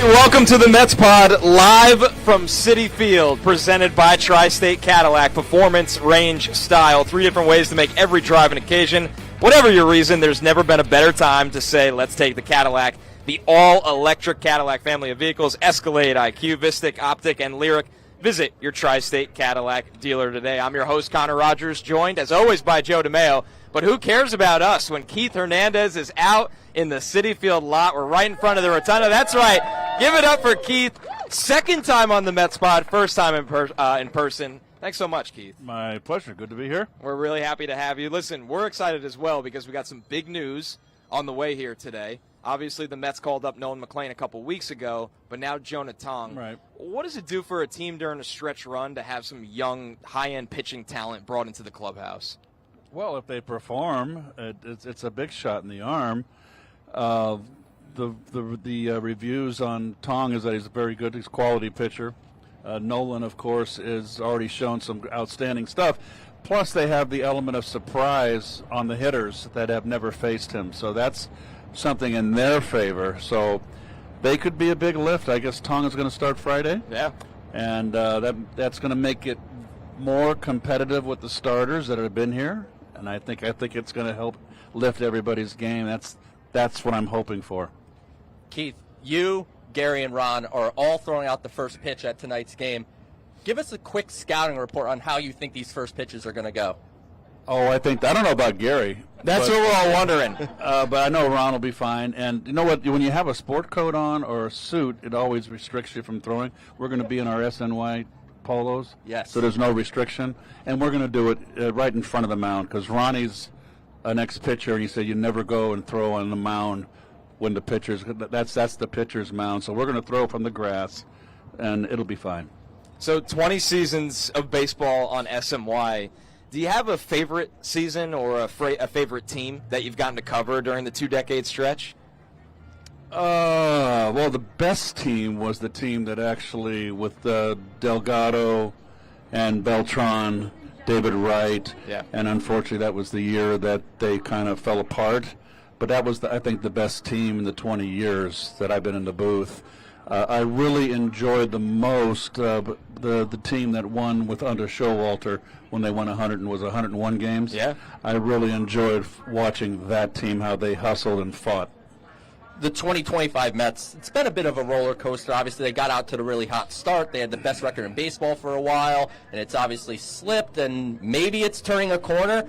welcome to the Mets Pod, live from Citi Field, presented by Tri-State Cadillac. Performance, range, style, 3 different ways to make every drive an occasion. Whatever your reason, there's never been a better time to say, let's take the Cadillac. The all-electric Cadillac family of vehicles, Escalade, IQ, Vistic, Optic, and Lyric. Visit your Tri-State Cadillac dealer today. I'm your host, Connor Rogers, joined, as always, by Joe DeMeo. But who cares about us when Keith Hernandez is out in the Citi Field lot? We're right in front of the Rotunda. That's right. Give it up for Keith. Second time on the Mets Pod, first time in person. Thanks so much, Keith. My pleasure. Good to be here. We're really happy to have you. Listen, we're excited as well because we got some big news on the way here today. Obviously, the Mets called up Nolan McLean a couple weeks ago, but now Jonah Tong. Right. What does it do for a team during a stretch run to have some young, high-end pitching talent brought into the clubhouse? Well, if they perform, it's a big shot in the arm. The reviews on Tong is that he's a very good, he's a quality pitcher. Nolan, of course, is already shown some outstanding stuff. Plus, they have the element of surprise on the hitters that have never faced him. So that's something in their favor. So they could be a big lift. I guess Tong is going to start Friday. Yeah. And that's going to make it more competitive with the starters that have been here. And I think it's going to help lift everybody's game. That's what I'm hoping for. Keith, you, Gary, and Ron are all throwing out the first pitch at tonight's game. Give us a quick scouting report on how you think these first pitches are going to go. Oh, I don't know about Gary. That's what we're all wondering. But I know Ron will be fine. And you know what? When you have a sport coat on or a suit, it always restricts you from throwing. We're going to be in our SNY polos. Yes. So there's no restriction. And we're going to do it right in front of the mound because Ronnie's an ex-pitcher, and he said you never go and throw on the mound when the pitcher's – that's the pitcher's mound. So we're going to throw from the grass, and it'll be fine. So 20 seasons of baseball on SMY. Do you have a favorite season or a favorite team that you've gotten to cover during the 2-decade stretch? Well, the best team was the team that actually, with Delgado and Beltran, David Wright, and unfortunately that was the year that they kind of fell apart. But that was, I think, the best team in the 20 years that I've been in the booth. I really enjoyed the most the team that won under Showalter when they won 101 games. Yeah. I really enjoyed watching that team, how they hustled and fought. The 2025 Mets, it's been a bit of a roller coaster. Obviously, they got out to the really hot start. They had the best record in baseball for a while, and it's obviously slipped, and maybe it's turning a corner.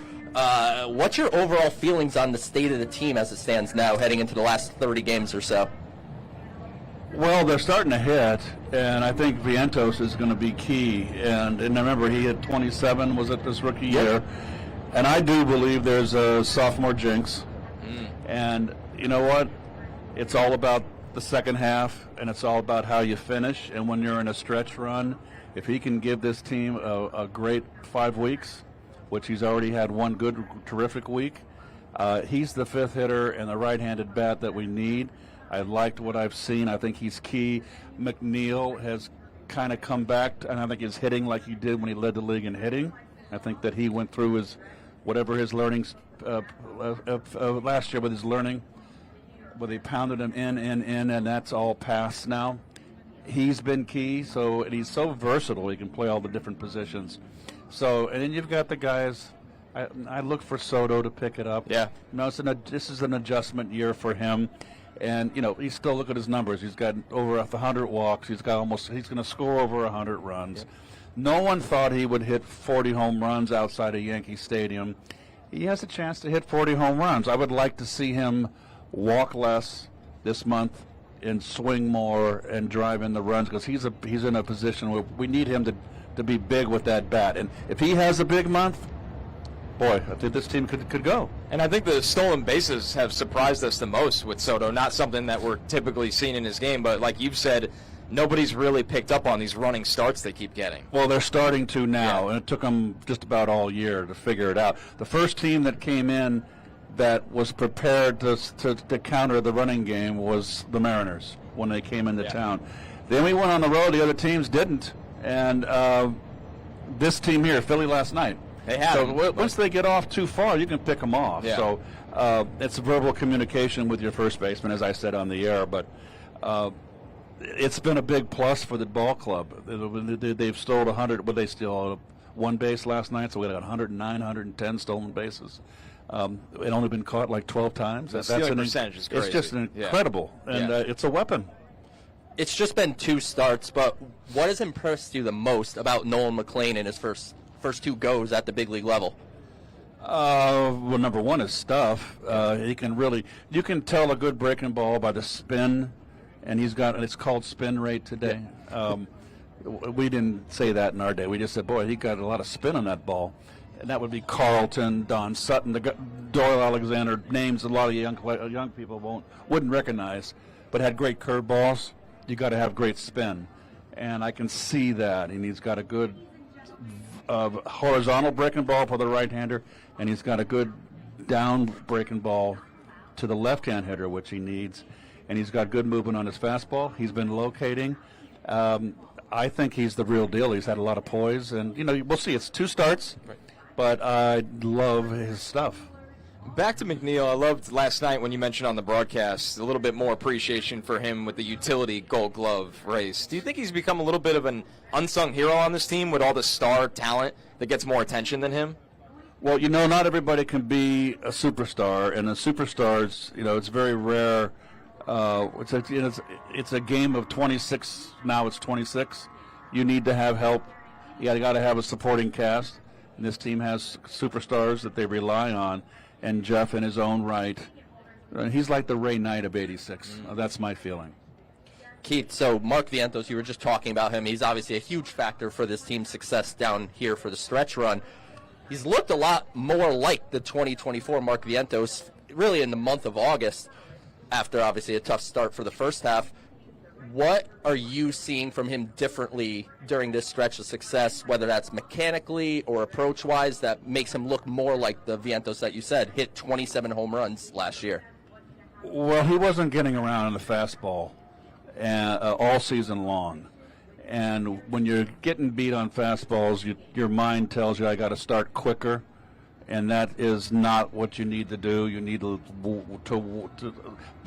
What's your overall feelings on the state of the team as it stands now, heading into the last 30 games or so? Well, they're starting to hit, and I think Vientos is going to be key. And remember, he had 27, was it, this rookie year? And I do believe there's a sophomore jinx. And you know what? It's all about the second half, and it's all about how you finish. And when you're in a stretch run, if he can give this team a great 5 weeks, which he's already had one good, terrific week, he's the fifth hitter and the right-handed bat that we need. I liked what I've seen. I think he's key. McNeil has kind of come back, and I think he's hitting like he did when he led the league in hitting. I think that he went through his learnings last year with his learning, where they pounded him in, and that's all past now. He's been key, and he's so versatile. He can play all the different positions. So, and then you've got the guys. I look for Soto to pick it up. Yeah. No, this is an adjustment year for him. And, he's still, look at his numbers. He's got over 100 walks. He's going to score over 100 runs. Yep. No one thought he would hit 40 home runs outside of Yankee Stadium. He has a chance to hit 40 home runs. I would like to see him walk less this month and swing more and drive in the runs because he's in a position where we need him to be big with that bat. And if he has a big month, boy, I think this team could go. And I think the stolen bases have surprised us the most with Soto. Not something that we're typically seeing in his game, but like you've said, nobody's really picked up on these running starts they keep getting. Well, they're starting to now, and it took them just about all year to figure it out. The first team that came in that was prepared to counter the running game was the Mariners when they came into town. Then we went on the road, the other teams didn't, and this team here, Philly last night, they have. So once they get off too far, you can pick them off. Yeah. So it's verbal communication with your first baseman, as I said on the air. But it's been a big plus for the ball club. They've stolen 100, but they stole one base last night, so we got 109, 110 stolen bases. It only been caught like 12 times. That's an percentage is crazy. It's just incredible, and it's a weapon. It's just been 2 starts, but what has impressed you the most about Nolan McLean in his first 2 goes at the big league level? Well, number one is stuff. He can really, you can tell a good breaking ball by the spin, and it's called spin rate today. We didn't say that in our day. We just said, boy, he got a lot of spin on that ball. And that would be Carlton, Don Sutton, Doyle Alexander, names a lot of young people wouldn't recognize, but had great curveballs. You got to have great spin, and I can see that. And he's got a good horizontal breaking ball for the right-hander, and he's got a good down breaking ball to the left-hand hitter, which he needs. And he's got good movement on his fastball. He's been locating. I think he's the real deal. He's had a lot of poise, and we'll see. It's 2 starts, but I love his stuff. Back to McNeil, I loved last night when you mentioned on the broadcast a little bit more appreciation for him with the utility Gold Glove race. Do you think he's become a little bit of an unsung hero on this team with all the star talent that gets more attention than him? Well, not everybody can be a superstar, and the superstars, it's very rare. It's a game of 26. Now it's 26. You need to have help. You got to have a supporting cast, and this team has superstars that they rely on. And Jeff, in his own right, he's like the Ray Knight of '86. That's my feeling. Keith, so Mark Vientos, you were just talking about him. He's obviously a huge factor for this team's success down here for the stretch run. He's looked a lot more like the 2024 Mark Vientos, really in the month of August, after obviously a tough start for the first half. What are you seeing from him differently during this stretch of success, whether that's mechanically or approach-wise, that makes him look more like the Vientos that you said hit 27 home runs last year? Well, he wasn't getting around in the fastball all season long. And when you're getting beat on fastballs, your mind tells you I got to start quicker. And that is not what you need to do. You need to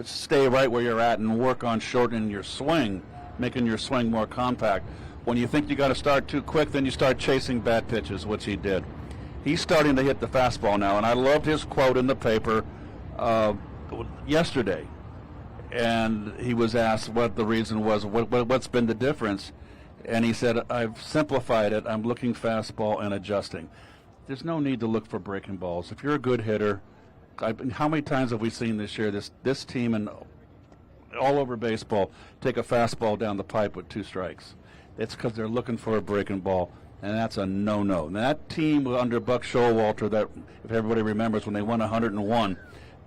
stay right where you're at and work on shortening your swing, making your swing more compact. When you think you got to start too quick, then you start chasing bad pitches, which he did. He's starting to hit the fastball now, and I loved his quote in the paper yesterday. And he was asked what the reason was, what's been the difference. And he said, I've simplified it. I'm looking fastball and adjusting. There's no need to look for breaking balls. If you're a good hitter, how many times have we seen this year this team and all over baseball take a fastball down the pipe with 2 strikes? It's because they're looking for a breaking ball, and that's a no-no. Now, that team under Buck Showalter, that if everybody remembers when they won 101,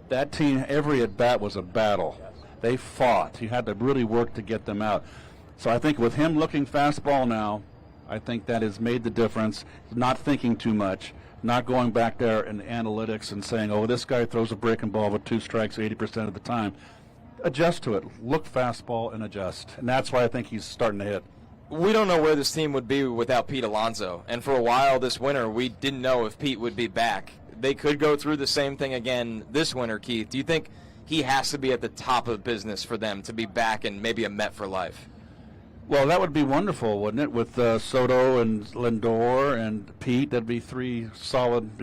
that team, every at-bat was a battle. They fought. You had to really work to get them out. So I think with him looking fastball now, I think that has made the difference. Not thinking too much, not going back there in analytics and saying, oh, this guy throws a breaking ball with 2 strikes 80% of the time. Adjust to it. Look fastball and adjust. And that's why I think he's starting to hit. We don't know where this team would be without Pete Alonso. And for a while this winter, we didn't know if Pete would be back. They could go through the same thing again this winter, Keith. Do you think he has to be at the top of business for them to be back and maybe a Met for life? Well, that would be wonderful, wouldn't it? With Soto and Lindor and Pete, that'd be 3 solid,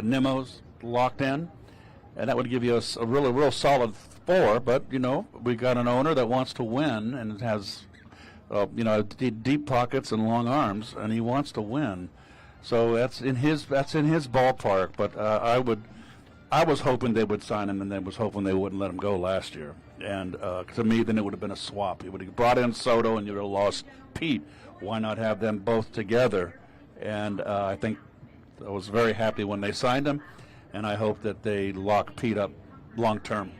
Nemos locked in, and that would give you a real solid 4. But we got an owner that wants to win and has, deep pockets and long arms, and he wants to win. So that's in his ballpark. But I was hoping they would sign him, and I was hoping they wouldn't let him go last year. And to me, then it would have been a swap. You would have brought in Soto, and you would have lost Pete. Why not have them both together? And I think I was very happy when they signed him, and I hope that they lock Pete up long term.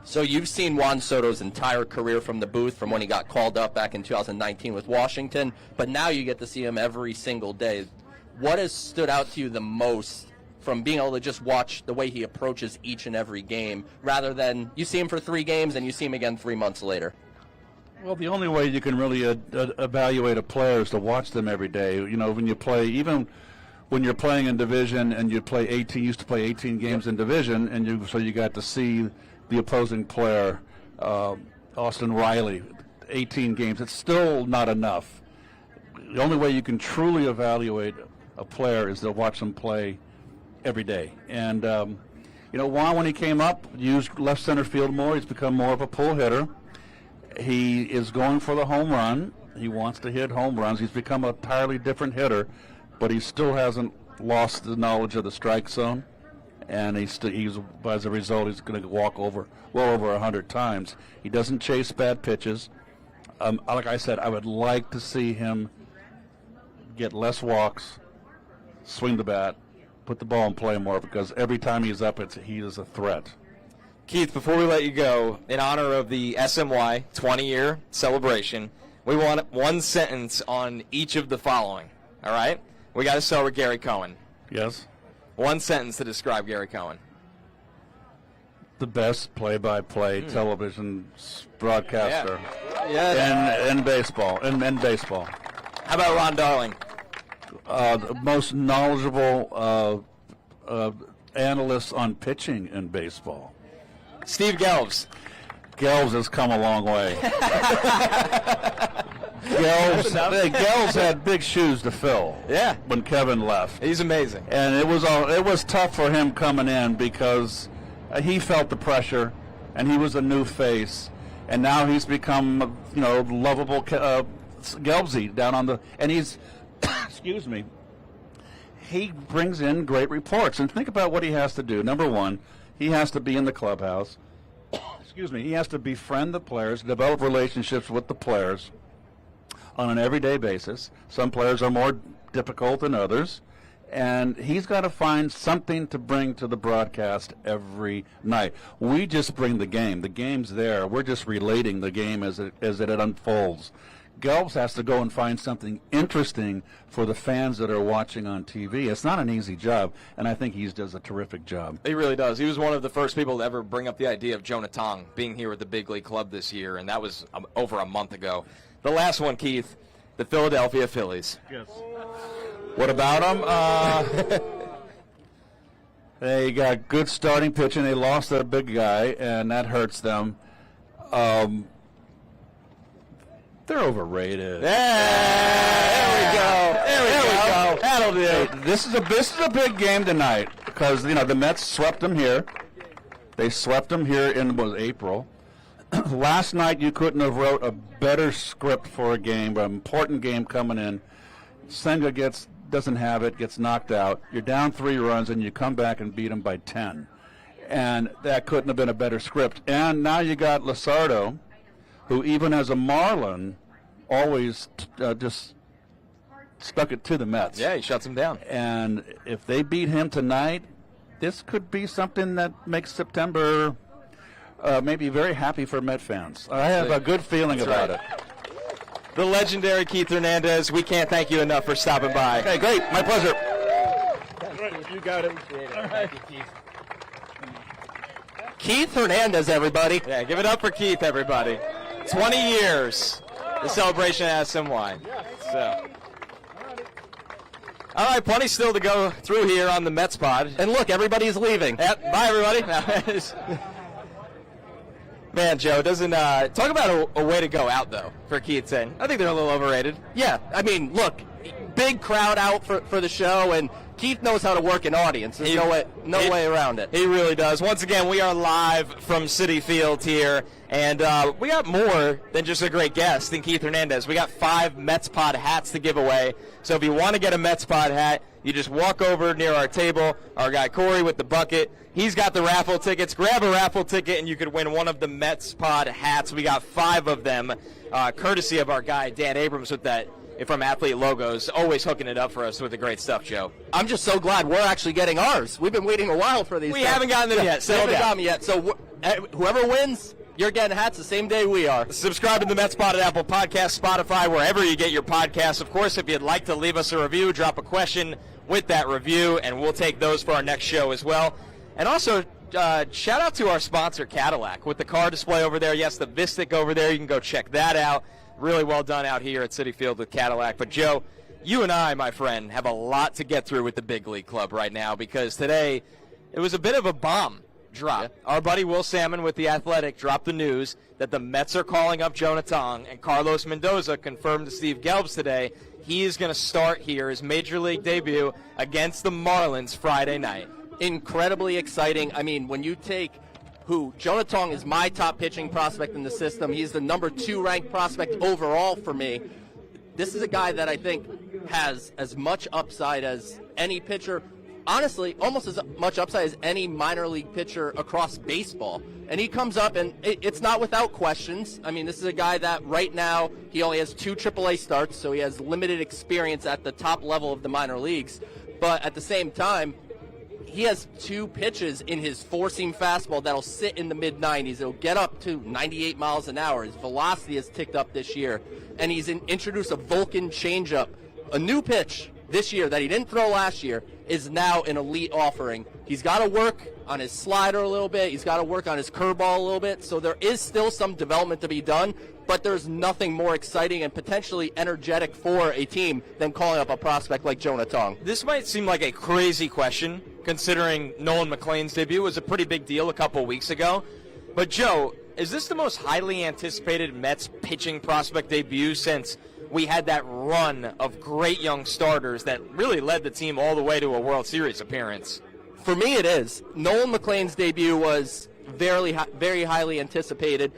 So you've seen Juan Soto's entire career from the booth, from when he got called up back in 2019 with Washington, but now you get to see him every single day. What has stood out to you the most from being able to just watch the way he approaches each and every game, rather than you see him for 3 games and you see him again 3 months later? Well, the only way you can really evaluate a player is to watch them every day. When you play, even when you're playing in division and you used to play 18 games in division, and so you got to see the opposing player Austin Riley, 18 games. It's still not enough. The only way you can truly evaluate a player is to watch them play every day. And, Juan, when he came up, used left center field more. He's become more of a pull hitter. He is going for the home run. He wants to hit home runs. He's become a entirely different hitter, but he still hasn't lost the knowledge of the strike zone. And he's as a result, he's going to walk well over 100 times. He doesn't chase bad pitches. Like I said, I would like to see him get less walks, swing the bat, put the ball in play more, because every time he's up, he is a threat. Keith, before we let you go, in honor of the SMY 20-year celebration, we want one sentence on each of the following, all right? We got to start with Gary Cohen. Yes? One sentence to describe Gary Cohen. The best play-by-play television broadcaster Yeah. in baseball. In baseball. How about Ron Darling? The most knowledgeable analyst on pitching in baseball. Steve Gelbs. Gelbs has come a long way. Gelbs had big shoes to fill. Yeah. When Kevin left. He's amazing. And it was tough for him coming in because he felt the pressure, and he was a new face, and now he's become lovable Gelbsy down on the, and he's excuse me, he brings in great reports. And think about what he has to do. Number one, he has to be in the clubhouse. Excuse me, he has to befriend the players, develop relationships with the players on an everyday basis. Some players are more difficult than others, and he's got to find something to bring to the broadcast every night. We just bring the game. The game's there. We're just relating the game as it unfolds. Gelbs has to go and find something interesting for the fans that are watching on TV. It's not an easy job, and I think he does a terrific job. He really does. He was one of the first people to ever bring up the idea of Jonah Tong being here at the Big League Club this year, and that was over a month ago. The last one, Keith, the Philadelphia Phillies. Yes. What about them? They got good starting pitching. They lost their big guy, and that hurts them. They're overrated. There we go. There we go. That'll do. This is a big game tonight because the Mets swept them here. They swept them here in April. Last night you couldn't have wrote a better script for a game, an important game coming in. Senga doesn't have it, gets knocked out. You're down 3 runs, and you come back and beat them by 10. And that couldn't have been a better script. And now you got Luzardo, who even as a Marlin always just stuck it to the Mets. Yeah, he shuts him down. And if they beat him tonight, this could be something that makes September maybe very happy for Met fans. I have a good feeling about it. The legendary Keith Hernandez, we can't thank you enough for stopping by. Okay, great. My pleasure. You got it. Thank you, Keith. Keith Hernandez, everybody. Yeah, give it up for Keith, everybody. 20 years, the celebration at SMY. So. All right, plenty still to go through here on the Mets pod. And look, everybody's leaving. Yep, bye, everybody. Man, Joe, doesn't talk about a way to go out, though, for Keith saying. I think they're a little overrated. Yeah, I mean, look, big crowd out for the show, and Keith knows how to work an audience. There's no way around it. He really does. Once again, we are live from Citi Field here, and we got more than just a great guest than Keith Hernandez. We got 5 Mets Pod hats to give away. So if you want to get a Mets Pod hat, you just walk over near our table. Our guy Corey with the bucket, he's got the raffle tickets. Grab a raffle ticket, and you could win one of the Mets Pod hats. We got 5 of them, courtesy of our guy Dan Abrams with that from Athlete Logos, always hooking it up for us with the great stuff, Joe. I'm just so glad we're actually getting ours. We've been waiting a while for these. We haven't gotten them yet. They haven't gotten them yet. So whoever wins, you're getting hats the same day we are. Subscribe to the Mets Pod at Apple Podcasts, Spotify, wherever you get your podcasts. Of course, if you'd like to leave us a review, drop a question with that review, and we'll take those for our next show as well. And also, shout out to our sponsor, Cadillac, with the car display over there. Yes, the Vistic over there. You can go check that out. Really well done out here at Citi Field with Cadillac. But, Joe, you and I, my friend, have a lot to get through with the Big League Club right now because today it was a bit of a bomb dropped. Our buddy Will Salmon with The Athletic dropped the news that the Mets are calling up Jonah Tong, and Carlos Mendoza confirmed to Steve Gelbs today he is going to start here his Major League debut against the Marlins Friday night. Incredibly exciting. I mean, when you take Jonah Tong is my top pitching prospect in the system. He's the number 2 ranked prospect overall for me. This is a guy that I think has as much upside as any pitcher, honestly, almost as much upside as any minor league pitcher across baseball. And he comes up, and it's not without questions. I mean, this is a guy that right now, he only has 2 AAA starts, so he has limited experience at the top level of the minor leagues. But at the same time, he has 2 pitches in his four-seam fastball that'll sit in the mid-90s. It'll get up to 98 miles an hour. His velocity has ticked up this year. And he's introduced a Vulcan changeup, a new pitch this year that he didn't throw last year, is now an elite offering. He's got to work on his slider a little bit. He's got to work on his curveball a little bit. So there is still some development to be done, but there's nothing more exciting and potentially energetic for a team than calling up a prospect like Jonah Tong. This might seem like a crazy question, considering Nolan McLean's debut was a pretty big deal a couple weeks ago. But, Joe, is this the most highly anticipated Mets pitching prospect debut since we had that run of great young starters that really led the team all the way to a World Series appearance? For me, it is. Nolan McLean's debut was very highly anticipated.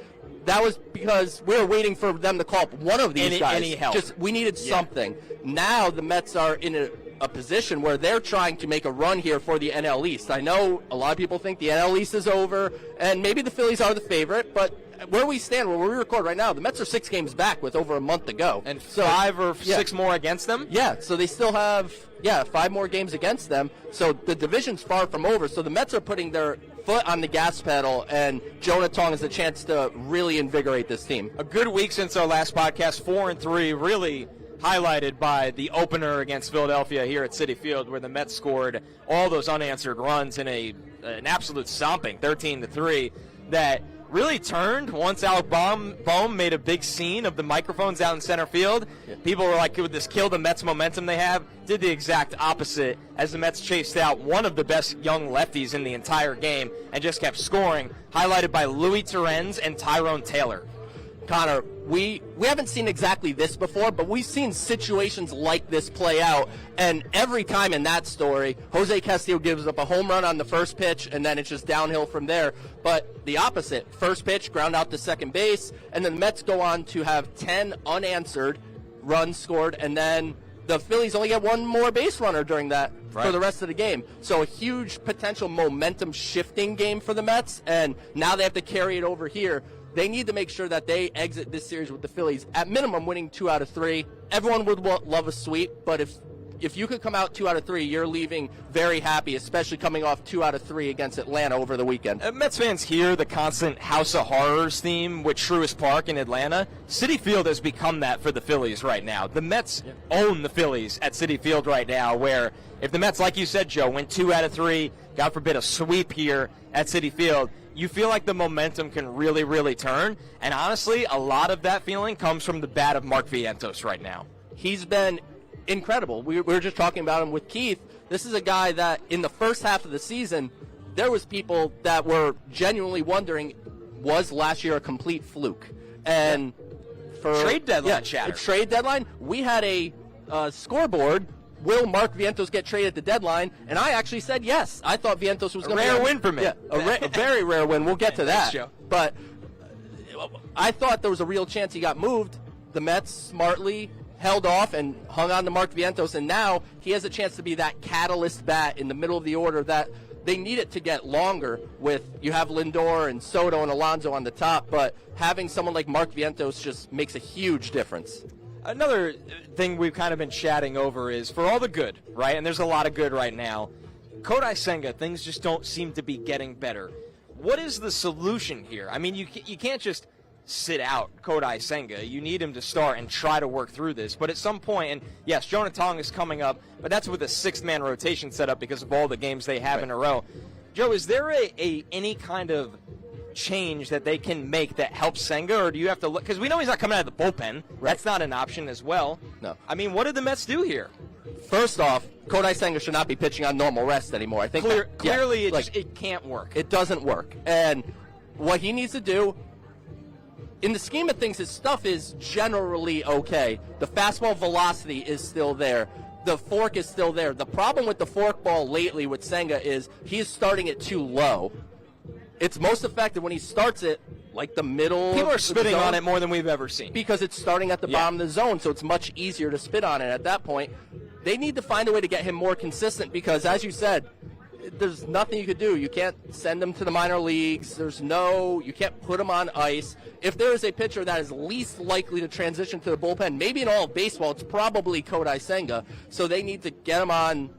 That was because we were waiting for them to call up one of these guys. Any help. We needed something. Now the Mets are in a position where they're trying to make a run here for the NL East. I know a lot of people think the NL East is over, and maybe the Phillies are the favorite, but where we stand, where we record right now, the Mets are 6 games back with over a month to go. And 5 or 6 more against them? Yeah, so they still have 5 more games against them. So the division's far from over. So the Mets are putting their foot on the gas pedal, and Jonah Tong has a chance to really invigorate this team. A good week since our last podcast, 4-3, really highlighted by the opener against Philadelphia here at Citi Field, where the Mets scored all those unanswered runs in an absolute stomping, 13-3, that really turned once Alec Bohm made a big scene of the microphones out in center field. Yeah. People were like, would this kill the Mets' momentum they have? Did the exact opposite as the Mets chased out one of the best young lefties in the entire game and just kept scoring, highlighted by Louis Torrens and Tyrone Taylor. Connor, we haven't seen exactly this before, but we've seen situations like this play out, and every time in that story, Jose Castillo gives up a home run on the first pitch, and then it's just downhill from there. But the opposite, first pitch, ground out to second base, and then the Mets go on to have 10 unanswered runs scored, and then the Phillies only get 1 more base runner during that for the rest of the game. So a huge potential momentum shifting game for the Mets, and now they have to carry it over here. They need to make sure that they exit this series with the Phillies, at minimum winning 2 out of 3. Everyone would love a sweep, but if you could come out 2 out of 3, you're leaving very happy, especially coming off 2 out of 3 against Atlanta over the weekend. Mets fans hear the constant House of Horrors theme with Truist Park in Atlanta. Citi Field has become that for the Phillies right now. The Mets own the Phillies at Citi Field right now, where if the Mets, like you said, Joe, win 2 out of 3, God forbid a sweep here at Citi Field, you feel like the momentum can really, really turn. And honestly, a lot of that feeling comes from the bat of Mark Vientos right now. He's been incredible. We were just talking about him with Keith. This is a guy that in the first half of the season, there was people that were genuinely wondering, was last year a complete fluke? And for trade deadline chatter. Trade deadline, we had a scoreboard. Will Mark Vientos get traded at the deadline? And I actually said yes. I thought Vientos was going to be a rare win for me. Yeah, a very rare win. We'll get to that. Thanks, Joe. But I thought there was a real chance he got moved. The Mets smartly held off and hung on to Mark Vientos, and now he has a chance to be that catalyst bat in the middle of the order that they need it to get longer with. You have Lindor and Soto and Alonso on the top, but having someone like Mark Vientos just makes a huge difference. Another thing we've kind of been chatting over is, for all the good, right, and there's a lot of good right now, Kodai Senga, things just don't seem to be getting better. What is the solution here? I mean, you can't just sit out Kodai Senga. You need him to start and try to work through this. But at some point, and yes, Jonah Tong is coming up, but that's with a 6-man rotation set up because of all the games they have in a row. Joe, is there any kind of change that they can make that helps Senga, or do you have to look? Because we know he's not coming out of the bullpen. Right. That's not an option as well. No. I mean, what did the Mets do here? First off, Kodai Senga should not be pitching on normal rest anymore. I think clearly it can't work. It doesn't work. And what he needs to do, in the scheme of things, his stuff is generally okay. The fastball velocity is still there. The fork is still there. The problem with the forkball lately with Senga is he is starting it too low. It's most effective when he starts it like the middle. People are spitting on it more than we've ever seen. Because it's starting at the bottom of the zone, so it's much easier to spit on it at that point. They need to find a way to get him more consistent because, as you said, there's nothing you could do. You can't send him to the minor leagues. You can't put him on ice. If there is a pitcher that is least likely to transition to the bullpen, maybe in all of baseball, it's probably Kodai Senga. So they need to get him on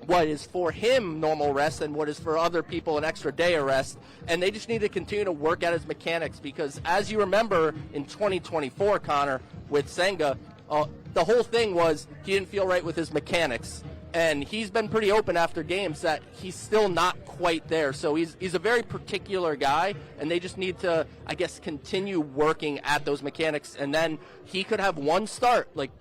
what is for him normal rest and what is for other people an extra day of rest. And they just need to continue to work at his mechanics because, as you remember, in 2024, Connor, with Senga, the whole thing was he didn't feel right with his mechanics. And he's been pretty open after games that he's still not quite there. So he's a very particular guy, and they just need to, I guess, continue working at those mechanics. And then he could have one start. Like,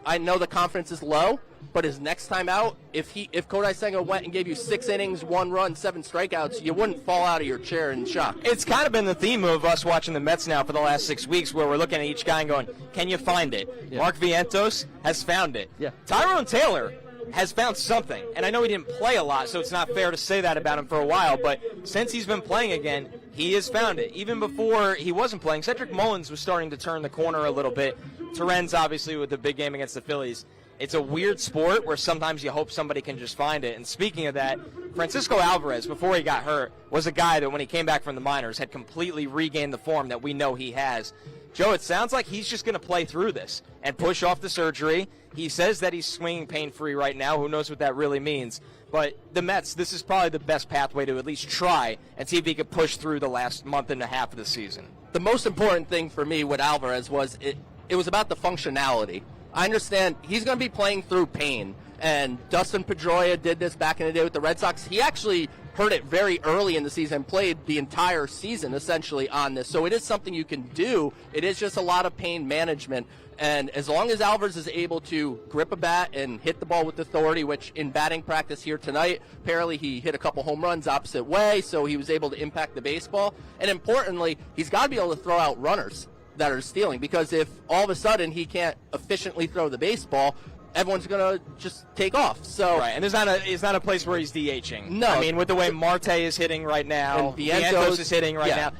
I know the confidence is low, but his next time out, if Kodai Senga went and gave you 6 innings, 1 run, 7 strikeouts, you wouldn't fall out of your chair in shock. It's kind of been the theme of us watching the Mets now for the last 6 weeks, where we're looking at each guy and going, can you find it? Yeah. Mark Vientos has found it. Yeah. Tyrone Taylor has found something. And I know he didn't play a lot, so it's not fair to say that about him for a while, but since he's been playing again, he has found it. Even before he wasn't playing, Cedric Mullins was starting to turn the corner a little bit. Terrenz, obviously, with the big game against the Phillies. It's a weird sport where sometimes you hope somebody can just find it. And speaking of that, Francisco Alvarez, before he got hurt, was a guy that when he came back from the minors had completely regained the form that we know he has. Joe, it sounds like he's just going to play through this and push off the surgery. He says that he's swinging pain-free right now. Who knows what that really means? But the Mets, this is probably the best pathway to at least try and see if he could push through the last month and a half of the season. The most important thing for me with Alvarez was it was about the functionality. I understand he's going to be playing through pain, and Dustin Pedroia did this back in the day with the Red Sox. He actually heard it very early in the season, played the entire season essentially on this. So it is something you can do. It is just a lot of pain management. And as long as Alvarez is able to grip a bat and hit the ball with authority, which in batting practice here tonight, apparently he hit a couple home runs opposite way, so he was able to impact the baseball. And importantly, he's got to be able to throw out runners that are stealing, because if all of a sudden he can't efficiently throw the baseball, everyone's going to just take off. So right, and it's not a place where he's DHing. No. I mean, with the way Marte is hitting right now, and Vientos is hitting right now.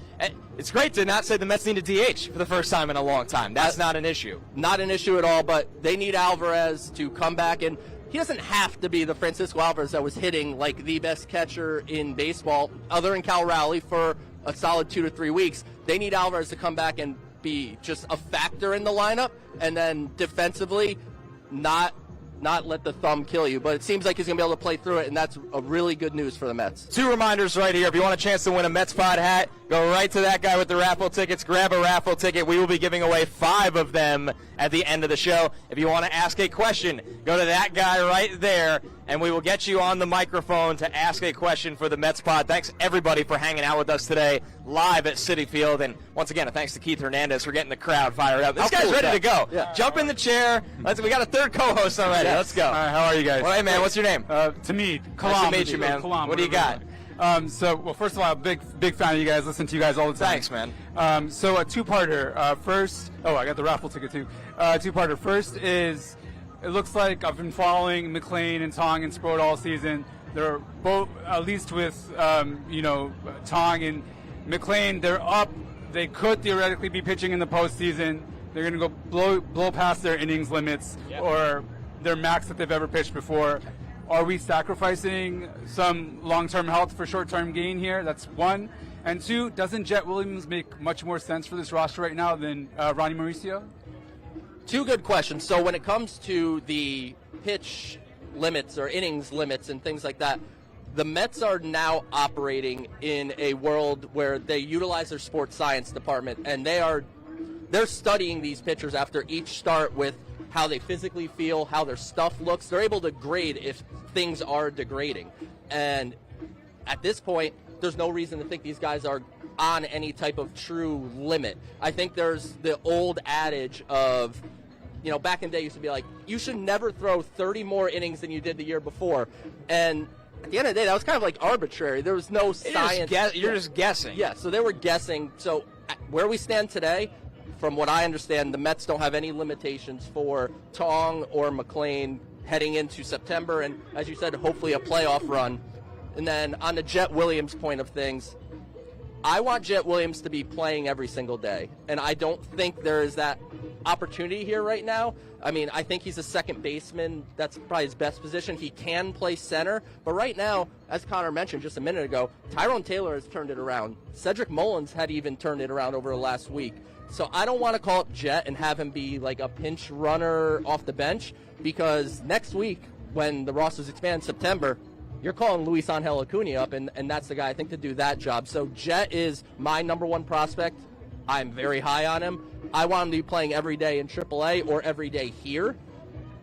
It's great to not say the Mets need a DH for the first time in a long time. That's not an issue. Not an issue at all, but they need Alvarez to come back, and he doesn't have to be the Francisco Alvarez that was hitting like the best catcher in baseball, other than Cal Raleigh, for a solid 2 to 3 weeks. They need Alvarez to come back and be just a factor in the lineup, and then defensively not let the thumb kill you. But it seems like he's going to be able to play through it, and that's a really good news for the Mets. 2 reminders right here. If you want a chance to win a Mets Pod hat, go right to that guy with the raffle tickets. Grab a raffle ticket. We will be giving away 5 of them at the end of the show. If you want to ask a question, go to that guy right there, and we will get you on the microphone to ask a question for the Mets Pod. Thanks, everybody, for hanging out with us today live at Citi Field. And once again, thanks to Keith Hernandez for getting the crowd fired up. This guy's ready to go. Yeah. Jump in the chair. We got a 3rd co-host already. Yes. Let's go. All right, how are you guys? Well, hey, man, what's your name? Tamid. Nice to meet you, man. Kalam, what do you got? Well, first of all, I'm a big fan of you guys. Listen to you guys all the time. Thanks, man. So a 2-parter. First, I got the raffle ticket too. 2-parter. First is, it looks like I've been following McLean and Tong and Sproat all season. They're both, at least with Tong and McLean, they're up. They could theoretically be pitching in the postseason. They're going to go blow past their innings limits or their max that they've ever pitched before. Are we sacrificing some long-term health for short-term gain here? That's 1. And 2, doesn't Jett Williams make much more sense for this roster right now than Ronnie Mauricio? 2 good questions. So when it comes to the pitch limits or innings limits and things like that, the Mets are now operating in a world where they utilize their sports science department, and they're studying these pitchers after each start with how they physically feel, how their stuff looks. They're able to grade if things are degrading. And at this point, there's no reason to think these guys are on any type of true limit. I think there's the old adage of back in the day used to be like, you should never throw 30 more innings than you did the year before. And at the end of the day, that was kind of like arbitrary. There was no science. You're just guessing. Yeah, so they were guessing. So where we stand today, from what I understand, the Mets don't have any limitations for Tong or McLean heading into September, and as you said, hopefully a playoff run. And then on the Jett Williams point of things, I want Jett Williams to be playing every single day, and I don't think there is that opportunity here right now. I mean, I think he's a second baseman. That's probably his best position. He can play center, but right now, as Connor mentioned just a minute ago, Tyrone Taylor has turned it around. Cedric Mullins had even turned it around over the last week. So I don't want to call up Jett and have him be like a pinch runner off the bench, because next week, when the rosters expand in September, you're calling Luis Angel Acuna up, and that's the guy I think to do that job. So Jett is my number one prospect. I'm very high on him. I want him to be playing every day in AAA or every day here,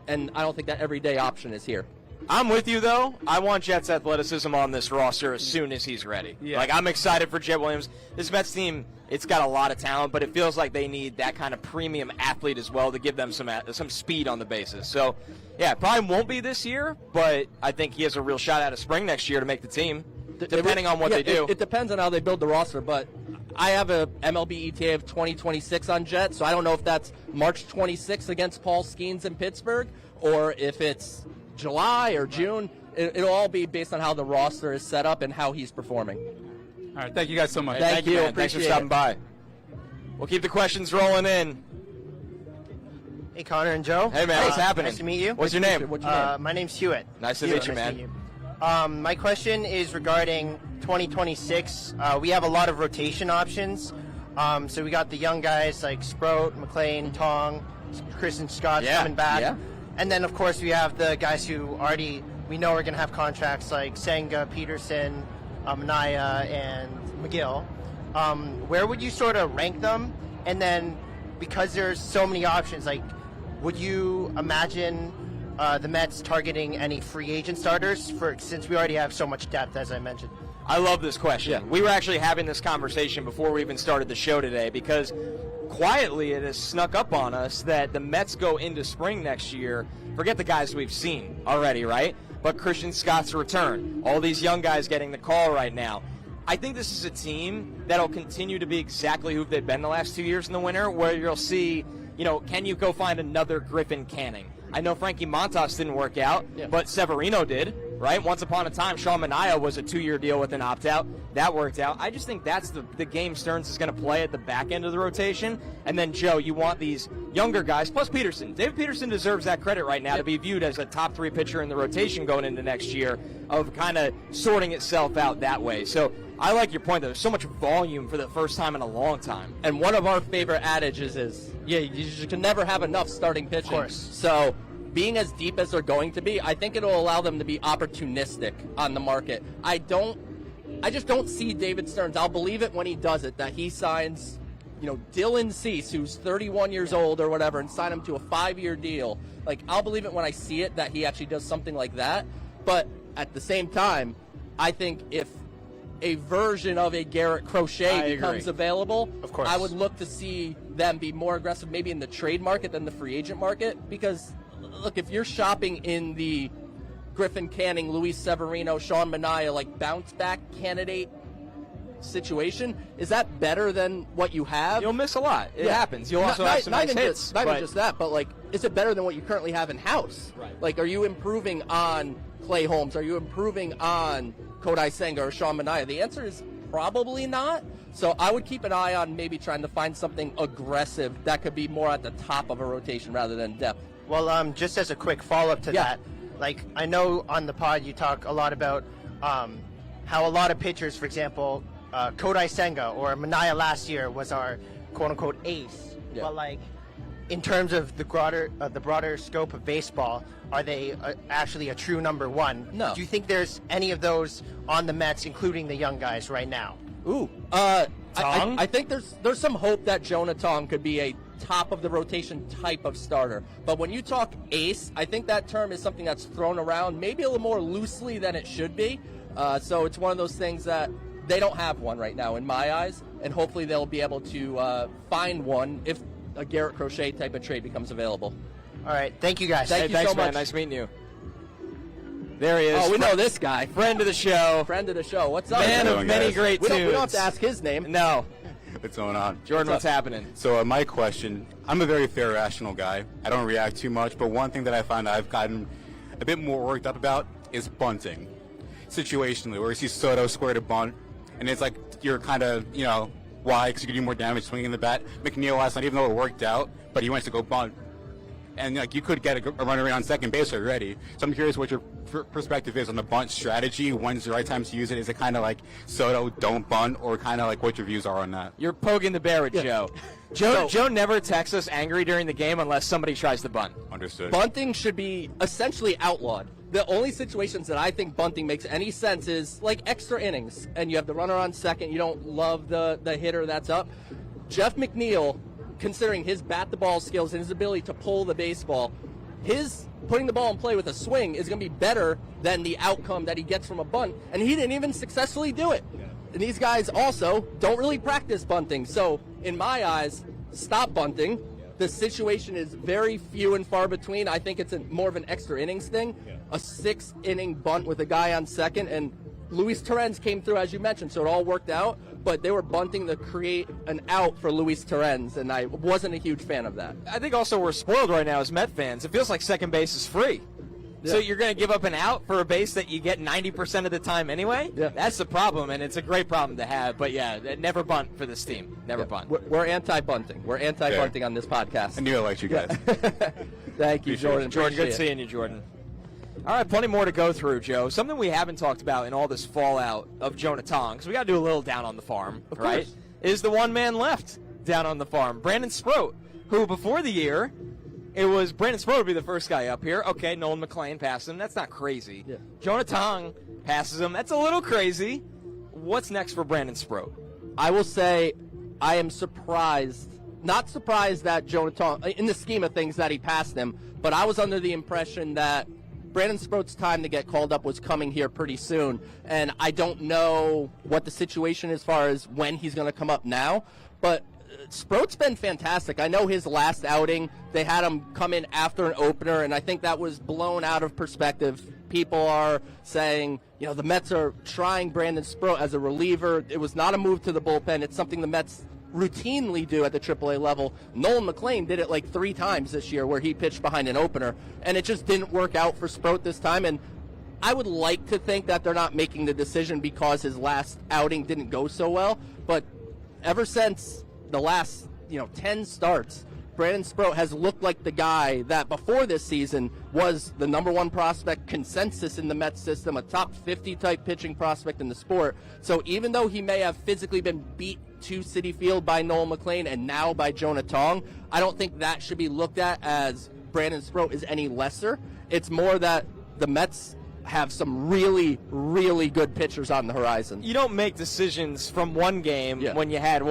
and I don't think that everyday option is here. I'm with you, though. I want Jett's athleticism on this roster as soon as he's ready. Yeah. Like, I'm excited for Jett Williams. This Mets team, it's got a lot of talent, but it feels like they need that kind of premium athlete as well to give them some speed on the bases. So, yeah, it probably won't be this year, but I think he has a real shot out of spring next year to make the team, depending on what they do. It depends on how they build the roster, but I have a MLB ETA of 2026 on Jett, so I don't know if that's March 26th against Paul Skeens in Pittsburgh, or if it's July or June. It'll all be based on how the roster is set up and how he's performing. All right, thank you guys so much. Thank you. Man. Thanks for stopping by. We'll keep the questions rolling in. Hey, Connor and Joe. Hey, man, what's happening? Nice to meet you. What's your name? My name's Hewitt. Nice to meet you, man. My question is regarding 2026. We have a lot of rotation options. So we got the young guys like Sproat, McLean, Tong, Kristen Scott coming back. Yeah. And then, of course, we have the guys who we know are going to have contracts like Senga, Peterson, Manaya, and McGill. Where would you sort of rank them? And then, because there's so many options, like, would you imagine the Mets targeting any free agent starters since we already have so much depth, as I mentioned? I love this question. Yeah. We were actually having this conversation before we even started the show today, because quietly it has snuck up on us that the Mets go into spring next year. Forget the guys we've seen already, right? But Christian Scott's return, all these young guys getting the call right now. I think this is a team that'll continue to be exactly who they've been the last 2 years in the winter, where you'll see, can you go find another Griffin Canning? I know Frankie Montas didn't work out, but Severino did, right? Once upon a time, Sean Manaea was a 2-year deal with an opt-out. That worked out. I just think that's the game Stearns is going to play at the back end of the rotation. And then, Joe, you want these younger guys, plus Peterson. David Peterson deserves that credit right now to be viewed as a top 3 pitcher in the rotation going into next year, of kind of sorting itself out that way. So I like your point, though. There's so much volume for the first time in a long time. And one of our favorite adages is, you can never have enough starting pitching. Of course. So being as deep as they're going to be, I think it'll allow them to be opportunistic on the market. I just don't see David Stearns. I'll believe it when he does it, that he signs, Dylan Cease, who's 31 years old or whatever, and sign him to a 5-year deal. Like, I'll believe it when I see it that he actually does something like that. But at the same time, I think if a version of a Garrett Crochet becomes available, of course, I would look to see them be more aggressive maybe in the trade market than the free agent market. Because, look, if you're shopping in the Griffin Canning, Luis Severino, Sean Manaea, like bounce-back candidate situation, is that better than what you have? You'll miss a lot. It happens. You'll also have some nice hits. Not even just that, but, like, is it better than what you currently have in-house? Right. Like, are you improving on Clay Holmes? Are you improving on Kodai Senga or Sean Manaea? The answer is probably not. So I would keep an eye on maybe trying to find something aggressive that could be more at the top of a rotation rather than depth. Well, just as a quick follow-up to that, like, I know on the pod you talk a lot about how a lot of pitchers, for example, Kodai Senga or Manaea last year was our quote-unquote ace. Yeah. But, like, in terms of the broader scope of baseball, are they actually a true number one? No. Do you think there's any of those on the Mets, including the young guys right now? Ooh, Tong? I think there's some hope that Jonah Tong could be a top of the rotation type of starter. But when you talk ace, I think that term is something that's thrown around maybe a little more loosely than it should be. So it's one of those things that they don't have one right now in my eyes, and hopefully they'll be able to find one. If a Garrett Crochet type of trade becomes available. All right. Thank you, guys. Thank you thanks, so man. much. Nice meeting you. There he is. Oh, we know this guy. Friend of the show. Friend of the show. What's up? Man of many great we tunes. don't have to ask his name. No. What's going on? Jordan, what's happening? So my question, I'm a very fair, rational guy. I don't react too much, but one thing that I find I've gotten a bit more worked up about is bunting. Situationally, where you see Soto square to bunt, and it's like you're kind of, why? Because you can do more damage swinging the bat. McNeil last night, even though it worked out, but he went to go bunt. And you could get a runner in on second base already. So I'm curious what your perspective is on the bunt strategy. When's the right time to use it? Is it kind of like Soto, don't bunt, or kind of like what your views are on that? You're poking the bear with Joe. Joe never texts us angry during the game unless somebody tries to bunt. Understood. Bunting should be essentially outlawed. The only situations that I think bunting makes any sense is like extra innings, and you have the runner on second. You don't love the hitter that's up. Jeff McNeil, considering his bat-the-ball skills and his ability to pull the baseball, his putting the ball in play with a swing is going to be better than the outcome that he gets from a bunt, and he didn't even successfully do it. And these guys also don't really practice bunting. So, in my eyes, stop bunting. The situation is very few and far between. I think it's more of an extra innings thing. A 6-inning bunt with a guy on second, and Luis Torrens came through, as you mentioned, so it all worked out, but they were bunting to create an out for Luis Torrens, and I wasn't a huge fan of that. I think also we're spoiled right now as Met fans. It feels like second base is free. Yeah. So you're going to give up an out for a base that you get 90% of the time anyway? Yeah. That's the problem, and it's a great problem to have. But, yeah, never bunt for this team. Never bunt. We're anti-bunting. We're anti-bunting on this podcast. I knew I liked you guys. Thank you, Jordan. Jordan, good seeing you, Jordan. All right, plenty more to go through, Joe. Something we haven't talked about in all this fallout of Jonah Tong, because we got to do a little down on the farm, right? Is the one man left down on the farm, Brandon Sproat, who before the year, it was Brandon Sproat would be the first guy up here. Okay, Nolan McLean passed him. That's not crazy. Yeah. Jonah Tong passes him. That's a little crazy. What's next for Brandon Sproat? I will say I am surprised, not surprised that Jonah Tong, in the scheme of things, that he passed him, but I was under the impression that Brandon Sproat's time to get called up was coming here pretty soon, and I don't know what the situation as far as when he's going to come up now, but Sproat's been fantastic. I know his last outing, they had him come in after an opener, and I think that was blown out of perspective. People are saying, the Mets are trying Brandon Sproat as a reliever. It was not a move to the bullpen. It's something the Mets routinely do at the AAA level. Nolan McLean did it like 3 times this year where he pitched behind an opener, and it just didn't work out for Sproat this time. And I would like to think that they're not making the decision because his last outing didn't go so well, but ever since the last 10 starts, Brandon Sproat has looked like the guy that before this season was the number 1 prospect consensus in the Mets system, a top 50 type pitching prospect in the sport. So even though he may have physically been beat to Citi Field by Nolan McLean and now by Jonah Tong, I don't think that should be looked at as Brandon Sproat is any lesser. It's more that the Mets have some really, really good pitchers on the horizon. You don't make decisions from one game when you had,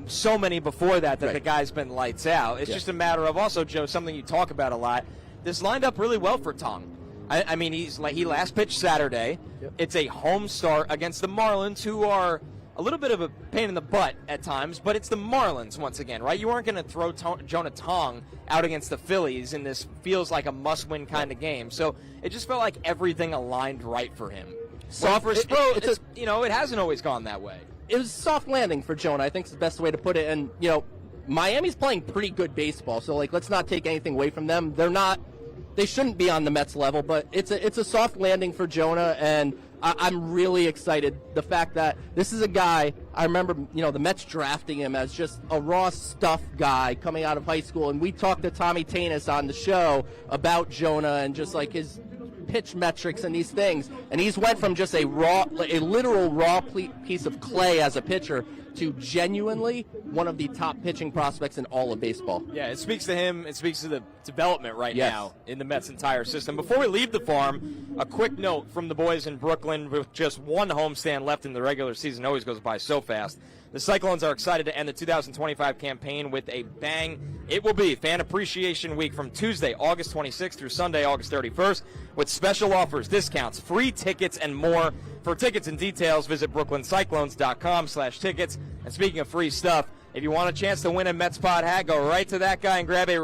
so many before that the guy's been lights out. It's just a matter of also, Joe, something you talk about a lot. This lined up really well for Tong. I mean, he last pitched Saturday. Yep. It's a home start against the Marlins, who are a little bit of a pain in the butt at times, but it's the Marlins once again, right? You aren't going to throw Jonah Tong out against the Phillies in this feels like a must-win kind of game. So it just felt like everything aligned right for him. So for Sproat, it hasn't always gone that way. It was a soft landing for Jonah, I think is the best way to put it. And, Miami's playing pretty good baseball, so, let's not take anything away from them. They shouldn't be on the Mets level, but it's a soft landing for Jonah, and I'm really excited. The fact that this is a guy, I remember, the Mets drafting him as just a raw stuff guy coming out of high school, and we talked to Tommy Tanis on the show about Jonah and just, his pitch metrics and these things, and he's went from just a literal raw piece of clay as a pitcher to genuinely one of the top pitching prospects in all of baseball. Yeah, it speaks to him. It speaks to the development right now in the Mets' entire system. Before we leave the farm, a quick note from the boys in Brooklyn with just 1 homestand left in the regular season. Always goes by so fast. The Cyclones are excited to end the 2025 campaign with a bang. It will be Fan Appreciation Week from Tuesday, August 26th through Sunday, August 31st, with special offers, discounts, free tickets, and more. For tickets and details, visit brooklyncyclones.com/tickets. And speaking of free stuff, If you want a chance to win a Mets Pod hat, go right to that guy and grab a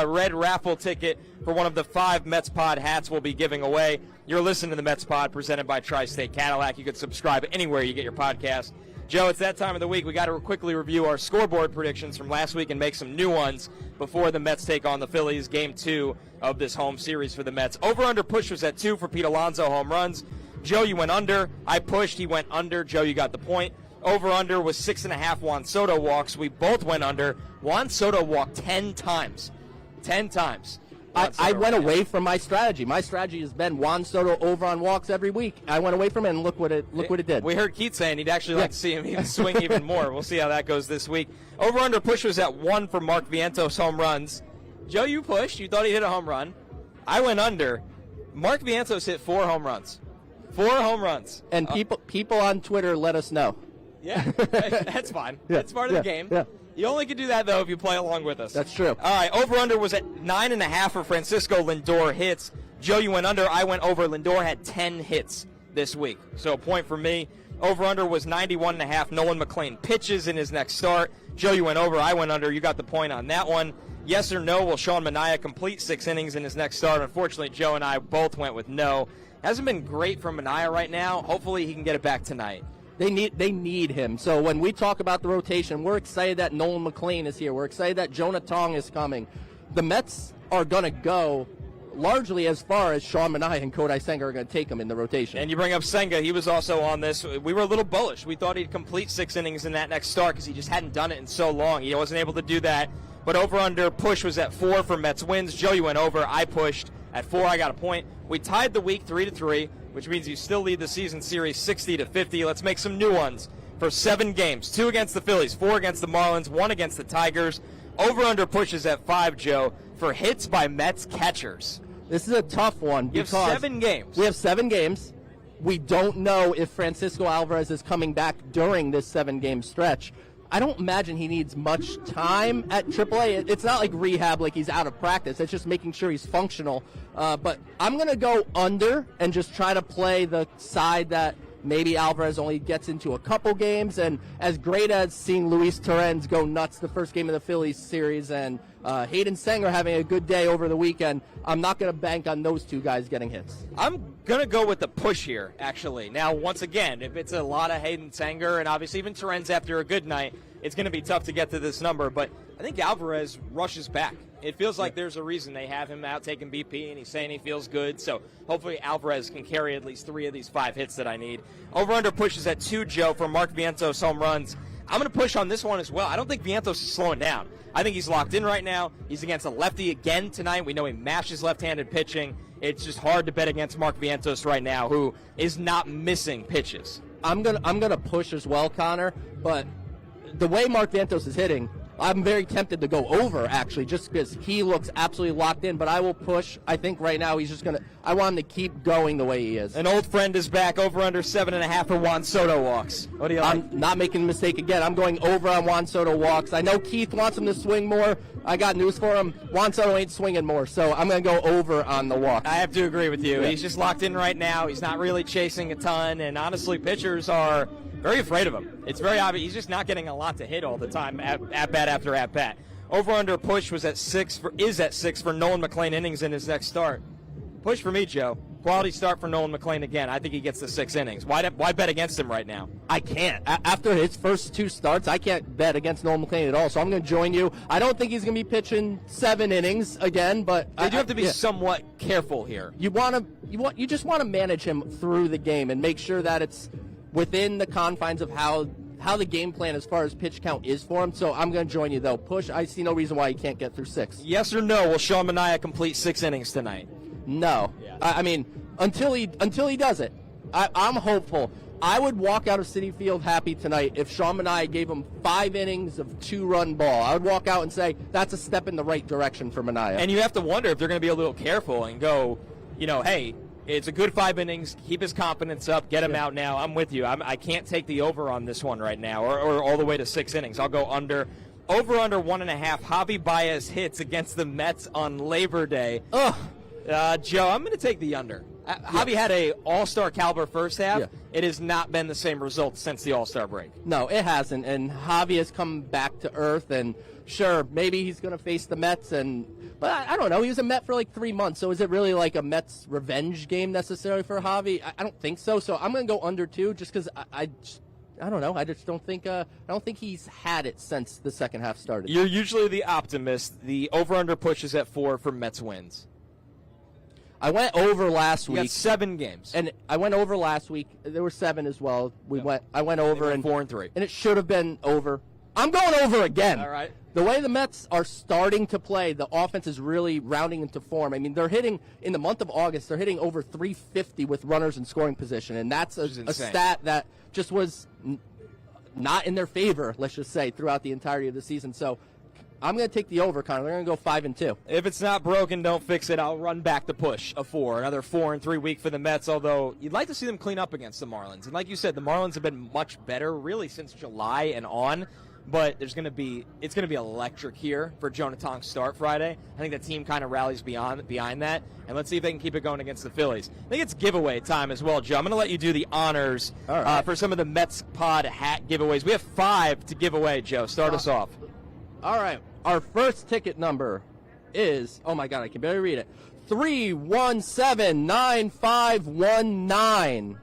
red raffle ticket for one of the 5 Mets Pod hats we'll be giving away. You're listening to the Mets Pod presented by Tri-State Cadillac. You can subscribe anywhere you get your podcast. Joe, it's that time of the week. We got to quickly review our scoreboard predictions from last week and make some new ones before the Mets take on the Phillies, Game 2 of this home series for the Mets. Over-under push was at 2 for Pete Alonso home runs. Joe, you went under. I pushed. He went under. Joe, you got the point. Over-under was 6.5 Juan Soto walks. We both went under. Juan Soto walked 10 times. 10 times. I went away from my strategy. My strategy has been Juan Soto over on walks every week. I went away from it, and look what it did. We heard Keith saying he'd actually like to see him even swing even more. We'll see how that goes this week. Over-under push was at 1 for Mark Vientos home runs. Joe, you pushed. You thought he hit a home run. I went under. Mark Vientos hit 4 home runs. 4 home runs. And people on Twitter let us know. Yeah, that's fine. That's part of the game. Yeah. You only can do that, though, if you play along with us. That's true. All right, over-under was at 9.5 for Francisco Lindor hits. Joe, you went under. I went over. Lindor had 10 hits this week, so a point for me. Over-under was 91.5. Nolan McLean pitches in his next start. Joe, you went over. I went under. You got the point on that one. Yes or no, will Sean Manaea complete 6 innings in his next start? Unfortunately, Joe and I both went with no. Hasn't been great for Manaea right now. Hopefully he can get it back tonight. They need him. So when we talk about the rotation, we're excited that Nolan McLean is here. We're excited that Jonah Tong is coming. The Mets are going to go largely as far as Sean Manaea and Kodai Senga are going to take him in the rotation. And you bring up Senga. He was also on this. We were a little bullish. We thought he'd complete 6 innings in that next start because he just hadn't done it in so long. He wasn't able to do that. But over-under push was at 4 for Mets wins. Joe, you went over. I pushed at 4. I got a point. We tied the week 3-3. Which means you still lead the season series 60-50. Let's make some new ones for 7 games. 2 against the Phillies, 4 against the Marlins, 1 against the Tigers. Over-under pushes at 5, Joe, for hits by Mets catchers. This is a tough one. You have 7 games. We have 7 games. We don't know if Francisco Alvarez is coming back during this 7-game stretch. I don't imagine he needs much time at AAA. It's not like rehab, like he's out of practice. It's just making sure he's functional. But I'm going to go under and just try to play the side that maybe Alvarez only gets into a couple games. And as great as seeing Luis Torrens go nuts the first game of the Phillies series and Hayden Sanger having a good day over the weekend, I'm not going to bank on those 2 guys getting hits. I'm going to go with the push here, actually. Now, once again, if it's a lot of Hayden Sanger and obviously even Torrens after a good night, it's going to be tough to get to this number. But I think Alvarez rushes back. It feels like there's a reason they have him out taking BP, and he's saying he feels good. So hopefully Alvarez can carry at least 3 of these 5 hits that I need. Over-under pushes at 2, Joe, for Mark Vientos home runs. I'm going to push on this one as well. I don't think Vientos is slowing down. I think he's locked in right now. He's against a lefty again tonight. We know he mashes left-handed pitching. It's just hard to bet against Mark Vientos right now, who is not missing pitches. I'm gonna push as well, Connor, but the way Mark Vientos is hitting, I'm very tempted to go over, actually, just because he looks absolutely locked in. But I will push. I think right now he's just going to – I want him to keep going the way he is. An old friend is back, over under 7.5 for Juan Soto walks. What do you like? I'm not making a mistake again. I'm going over on Juan Soto walks. I know Keith wants him to swing more. I got news for him. Juan Soto ain't swinging more, so I'm going to go over on the walks. I have to agree with you. Yeah. He's just locked in right now. He's not really chasing a ton, and honestly, pitchers are – very afraid of him. It's very obvious. He's just not getting a lot to hit all the time at bat after at bat. Over-under push is at 6 for Nolan McLean innings in his next start. Push for me, Joe. Quality start for Nolan McLean again. I think he gets the 6 innings. Why bet against him right now? I can't. After his first 2 starts, I can't bet against Nolan McLean at all. So I'm going to join you. I don't think he's going to be pitching 7 innings again, but you have to be somewhat careful here. You just want to manage him through the game and make sure that it's within the confines of how the game plan as far as pitch count is for him. So I'm going to join you, though. Push, I see no reason why he can't get through 6. Yes or no, will Sean Manaea complete 6 innings tonight? No. Yeah. I mean, until he does it. I'm hopeful. I would walk out of Citi Field happy tonight if Sean Manaea gave him 5 innings of 2-run ball. I would walk out and say, that's a step in the right direction for Manaea. And you have to wonder if they're going to be a little careful and go, hey, it's a good 5 innings. Keep his confidence up. Get him out now. I'm with you. I can't take the over on this one right now, or all the way to 6 innings. I'll go under. Over under 1.5. Javi Baez hits against the Mets on Labor Day. Ugh. Joe, I'm going to take the under. Javi had a all-star caliber first half. Yeah. It has not been the same result since the all-star break. No, it hasn't. And Javi has come back to earth. And sure, maybe he's going to face the Mets. But I don't know. He was a Met for like 3 months. So is it really like a Mets revenge game necessarily for Javi? I don't think so. So I'm going to go under 2 just because I don't know. I just don't think he's had it since the second half started. You're usually the optimist. The over-under pushes at 4 for Mets wins. I went over last You week. got 7 games. And I went over last week. There were 7 as well. I went over and 4 and 3. And it should have been over. I'm going over again. All right. The way the Mets are starting to play, the offense is really rounding into form. I mean, they're hitting in the month of August. They're hitting over 350 with runners in scoring position, and that's a stat that just was not in their favor. Let's just say throughout the entirety of the season. So I'm going to take the over, Connor. They're going to go 5 and 2. If it's not broken, don't fix it. I'll run back the push of 4. Another 4 and 3 week for the Mets, although you'd like to see them clean up against the Marlins. And like you said, the Marlins have been much better really since July and on. But it's going to be electric here for Jonah Tong's start Friday. I think the team kind of rallies behind that. And let's see if they can keep it going against the Phillies. I think it's giveaway time as well, Joe. I'm going to let you do the honors for some of the Mets Pod hat giveaways. We have 5 to give away, Joe. Start us off. All right. Our first ticket number is, oh my God, I can barely read it, 317-9519.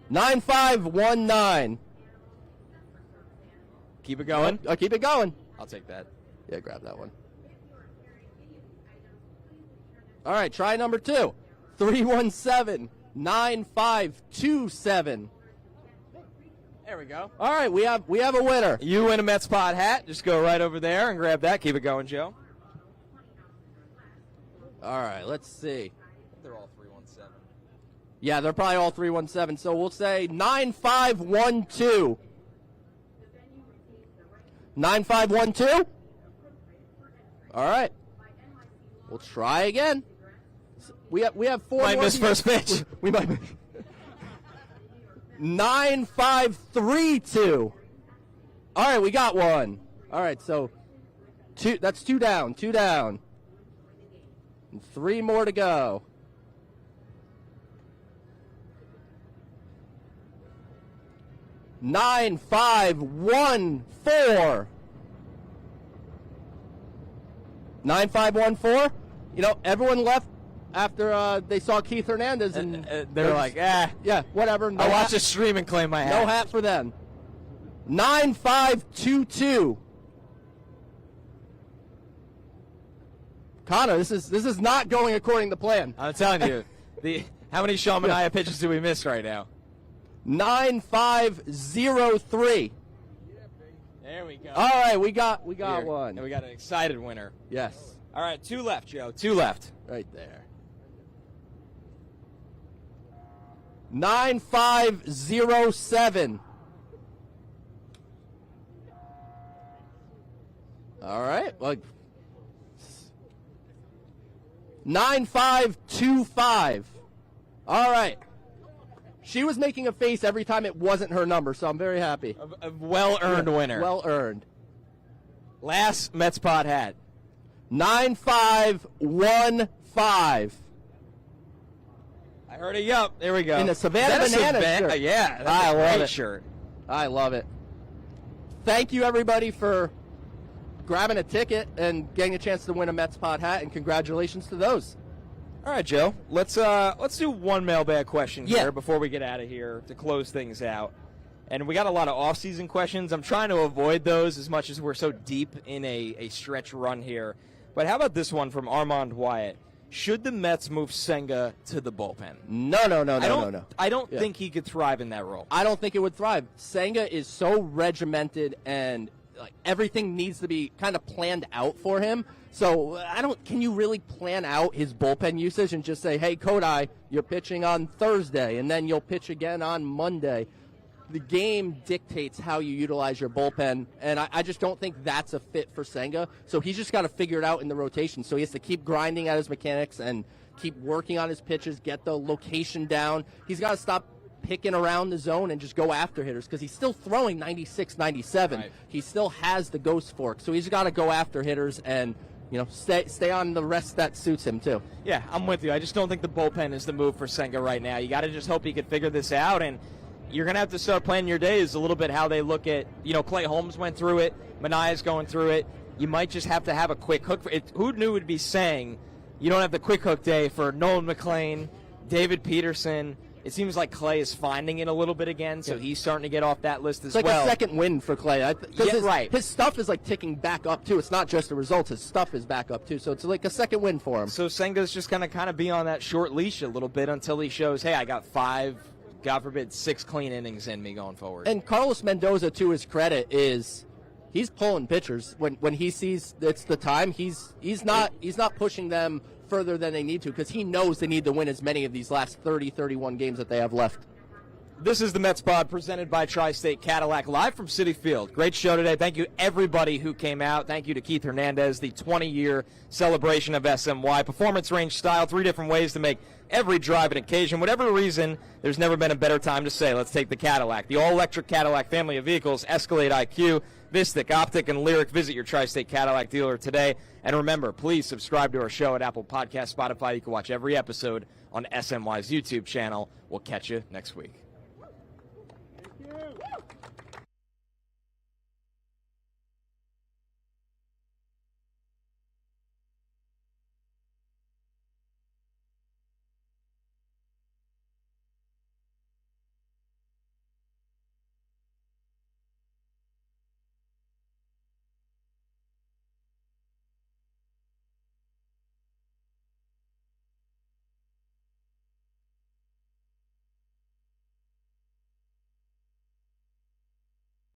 9519. Keep it going. I'll keep it going. I'll take that. Yeah, grab that one. All right, try number 2. 317-9527. There we go. All right, we have a winner. You win a Mets Pod hat. Just go right over there and grab that. Keep it going, Joe. All right, let's see. They're all 317. Yeah, they're probably all 317. So we'll say 9512. 9512? All right. We'll try again. We have 4 Might more. miss first pitch. We might miss. 9532. All right, we got one. All right, so that's 2 down. 2 down. And 3 more to go. 9514. 9514. You know, everyone left after they saw Keith Hernandez, and they're like, yeah, whatever. No I'll watch hat, the stream and claim my hat. no hat for them. 9522. Connor, this is not going according to plan. I'm telling you, how many Sean Manaea pitches do we miss right now? 9503. There we go. All right, we got Here. one. And we got an excited winner. Yes, All right, 2 left, Joe. 2 left. right there. 9507. All right, well, 9525. All right. She was making a face every time it wasn't her number, so I'm very happy. A well-earned winner. Well earned. Last Mets Pod hat. 9515. I heard a yup. There we go. In the Savannah Is that a Banana Savannah- shirt. Yeah, that's I a love great it. shirt. I love it. Thank you, everybody, for grabbing a ticket and getting a chance to win a Mets Pod hat, and congratulations to those. All right, Joe. Let's do one mailbag question here Yeah. before we get out of here to close things out. And we got a lot of off-season questions. I'm trying to avoid those as much as we're so deep in a stretch run here. But how about this one from Armand Wyatt? Should the Mets move Senga to the bullpen? No. I don't Yeah. think he could thrive in that role. I don't think it would thrive. Senga is so regimented, and like everything needs to be kind of planned out for him. So can you really plan out his bullpen usage and just say, hey, Kodai, you're pitching on Thursday, and then you'll pitch again on Monday? The game dictates how you utilize your bullpen, and I just don't think that's a fit for Senga. So he's just got to figure it out in the rotation. So he has to keep grinding at his mechanics and keep working on his pitches, get the location down. He's got to stop picking around the zone and just go after hitters, because he's still throwing 96, 97. Right. He still has the ghost fork. So he's got to go after hitters and stay on the rest that suits him too. Yeah, I'm with you. I just don't think the bullpen is the move for Senga right now. You got to just hope he can figure this out, and you're going to have to start planning your days a little bit how they look at, Clay Holmes went through it, Manaea's going through it. You might just have to have a quick hook. Who knew would be saying you don't have the quick hook day for Nolan McLean, David Peterson? It seems like Clay is finding it a little bit again, so he's starting to get off that list as well. It's like well. a second win for Clay. Right. His stuff is like ticking back up too. It's not just the results; his stuff is back up too. So it's like a second win for him. So Senga's just going to kind of be on that short leash a little bit until he shows, hey, I got 5, God forbid, 6 clean innings in me going forward. And Carlos Mendoza, to his credit, is he's pulling pitchers when he sees it's the time. He's not pushing them further than they need to because he knows they need to win as many of these last 30, 31 games that they have left. This is the Mets Pod presented by Tri-State Cadillac live from Citi Field. Great show today. Thank you, everybody who came out. Thank you to Keith Hernandez, the 20-year celebration of SMY. Performance range style, 3 different ways to make every drive an occasion. Whatever reason, there's never been a better time to say, let's take the Cadillac. The all-electric Cadillac family of vehicles, Escalade IQ, Vistic, Optic, and Lyric. Visit your Tri-State Cadillac dealer today. And remember, please subscribe to our show at Apple Podcasts, Spotify. You can watch every episode on SMY's YouTube channel. We'll catch you next week.